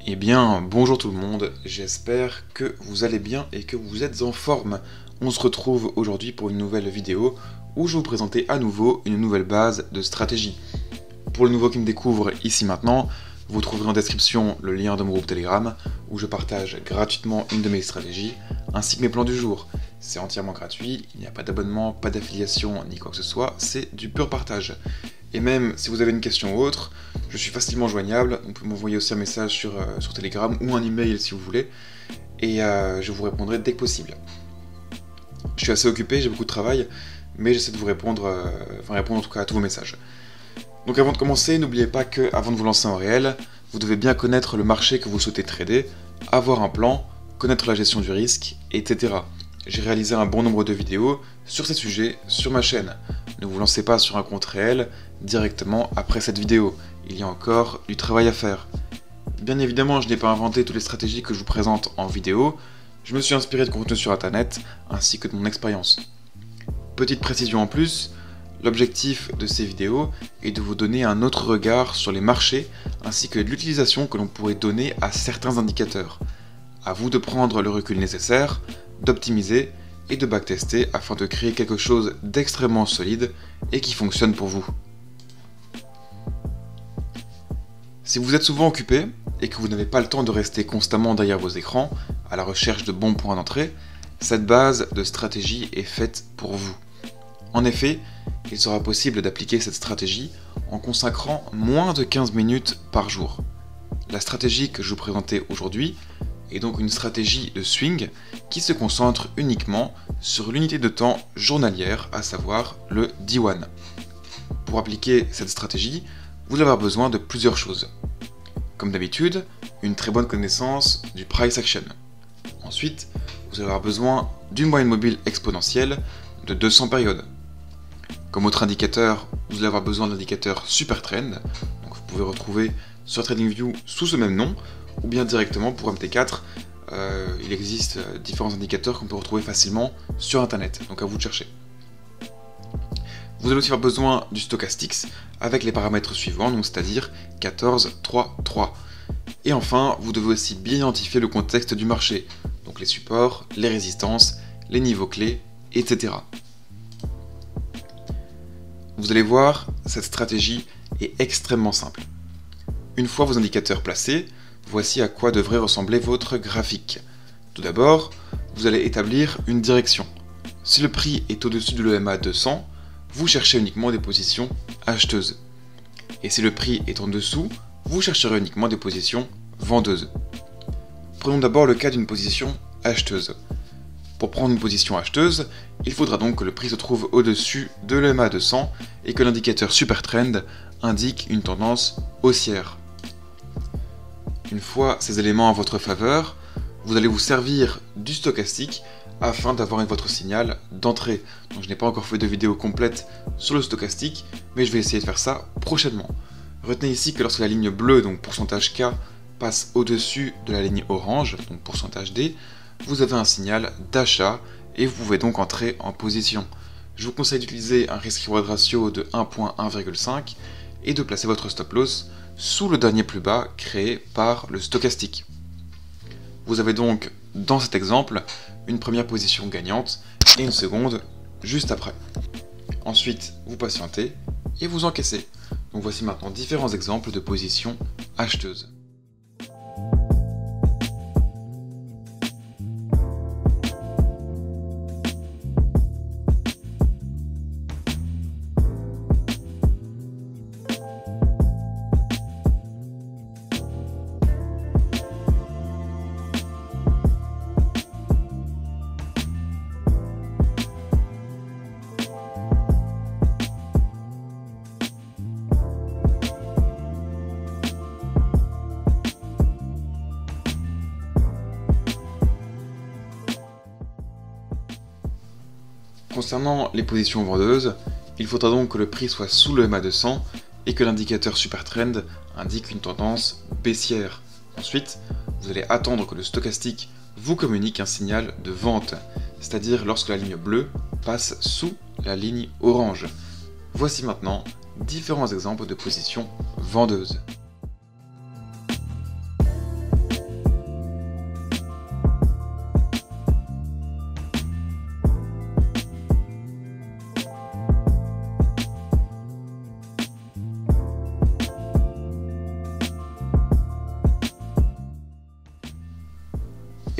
Eh bien, bonjour tout le monde, j'espère que vous allez bien et que vous êtes en forme. On se retrouve aujourd'hui pour une nouvelle vidéo où je vais vous présenter à nouveau une nouvelle base de stratégie. Pour le nouveau qui me découvre ici maintenant, vous trouverez en description le lien de mon groupe Telegram où je partage gratuitement une de mes stratégies ainsi que mes plans du jour. C'est entièrement gratuit, il n'y a pas d'abonnement, pas d'affiliation ni quoi que ce soit, c'est du pur partage. Et même si vous avez une question ou autre, je suis facilement joignable, vous pouvez m'envoyer aussi un message sur Telegram ou un email si vous voulez, et je vous répondrai dès que possible. Je suis assez occupé, j'ai beaucoup de travail, mais j'essaie de vous répondre, répondre en tout cas à tous vos messages. Donc avant de commencer, n'oubliez pas que, avant de vous lancer en réel, vous devez bien connaître le marché que vous souhaitez trader, avoir un plan, connaître la gestion du risque, etc. J'ai réalisé un bon nombre de vidéos sur ces sujets sur ma chaîne. Ne vous lancez pas sur un compte réel directement après cette vidéo, il y a encore du travail à faire. Bien évidemment, je n'ai pas inventé toutes les stratégies que je vous présente en vidéo, je me suis inspiré de contenu sur internet ainsi que de mon expérience. Petite précision en plus, l'objectif de ces vidéos est de vous donner un autre regard sur les marchés ainsi que l'utilisation que l'on pourrait donner à certains indicateurs. À vous de prendre le recul nécessaire, d'optimiser et de backtester afin de créer quelque chose d'extrêmement solide et qui fonctionne pour vous. Si vous êtes souvent occupé et que vous n'avez pas le temps de rester constamment derrière vos écrans à la recherche de bons points d'entrée, cette base de stratégie est faite pour vous. En effet, il sera possible d'appliquer cette stratégie en consacrant moins de 15 minutes par jour. La stratégie que je vous présentais aujourd'hui est donc une stratégie de swing qui se concentre uniquement sur l'unité de temps journalière, à savoir le D1. Pour appliquer cette stratégie, vous allez avoir besoin de plusieurs choses. Comme d'habitude, une très bonne connaissance du price action. Ensuite, vous allez avoir besoin d'une moyenne mobile exponentielle de 200 périodes. Comme autre indicateur, vous allez avoir besoin de l'indicateur Super Trend, donc vous pouvez retrouver sur TradingView sous ce même nom, ou bien directement pour MT4, il existe différents indicateurs qu'on peut retrouver facilement sur internet, donc à vous de chercher. Vous allez aussi avoir besoin du Stochastics avec les paramètres suivants, donc c'est-à-dire 14, 3, 3. Et enfin, vous devez aussi bien identifier le contexte du marché, donc les supports, les résistances, les niveaux clés, etc. Vous allez voir, cette stratégie est extrêmement simple. Une fois vos indicateurs placés, voici à quoi devrait ressembler votre graphique. Tout d'abord, vous allez établir une direction. Si le prix est au-dessus de l'EMA 200, vous cherchez uniquement des positions acheteuses. Et si le prix est en dessous, vous chercherez uniquement des positions vendeuses. Prenons d'abord le cas d'une position acheteuse. Pour prendre une position acheteuse, il faudra donc que le prix se trouve au-dessus de l'EMA 200 et que l'indicateur Super Trend indique une tendance haussière. Une fois ces éléments en votre faveur, vous allez vous servir du stochastique afin d'avoir votre signal d'entrée. Donc je n'ai pas encore fait de vidéo complète sur le stochastique, mais je vais essayer de faire ça prochainement. Retenez ici que lorsque la ligne bleue, donc pourcentage K, passe au-dessus de la ligne orange, donc pourcentage D, vous avez un signal d'achat et vous pouvez donc entrer en position. Je vous conseille d'utiliser un risk-reward ratio de 1.1,5 et de placer votre stop-loss sous le dernier plus bas créé par le stochastique. Vous avez donc, dans cet exemple, une première position gagnante et une seconde juste après. Ensuite, vous patientez et vous encaissez. Donc voici maintenant différents exemples de positions acheteuses. Concernant les positions vendeuses, il faudra donc que le prix soit sous le MA 200 et que l'indicateur Super Trend indique une tendance baissière. Ensuite, vous allez attendre que le stochastique vous communique un signal de vente, c'est-à-dire lorsque la ligne bleue passe sous la ligne orange. Voici maintenant différents exemples de positions vendeuses.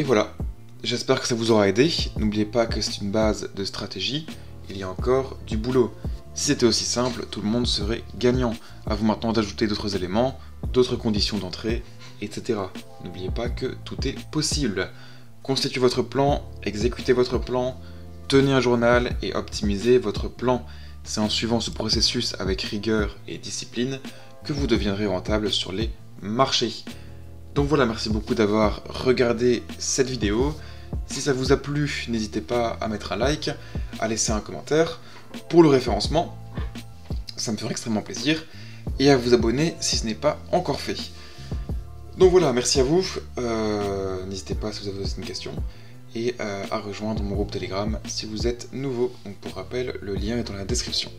voilà, j'espère que ça vous aura aidé. N'oubliez pas que c'est une base de stratégie, il y a encore du boulot. Si c'était aussi simple, tout le monde serait gagnant. À vous maintenant d'ajouter d'autres éléments, d'autres conditions d'entrée, etc. N'oubliez pas que tout est possible. Constituez votre plan, exécutez votre plan, tenez un journal et optimisez votre plan. C'est en suivant ce processus avec rigueur et discipline que vous deviendrez rentable sur les marchés. Donc voilà, merci beaucoup d'avoir regardé cette vidéo. Si ça vous a plu, n'hésitez pas à mettre un like, à laisser un commentaire pour le référencement, ça me ferait extrêmement plaisir, et à vous abonner si ce n'est pas encore fait. Donc voilà, merci à vous, n'hésitez pas si vous avez une question, et à rejoindre mon groupe Telegram si vous êtes nouveau. Donc pour rappel, le lien est dans la description.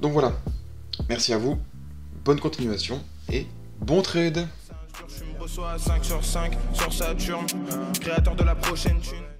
Donc voilà, merci à vous, bonne continuation, et bon trade. Je me reçois à 5 sur 5 sur Saturne, créateur de la prochaine thune.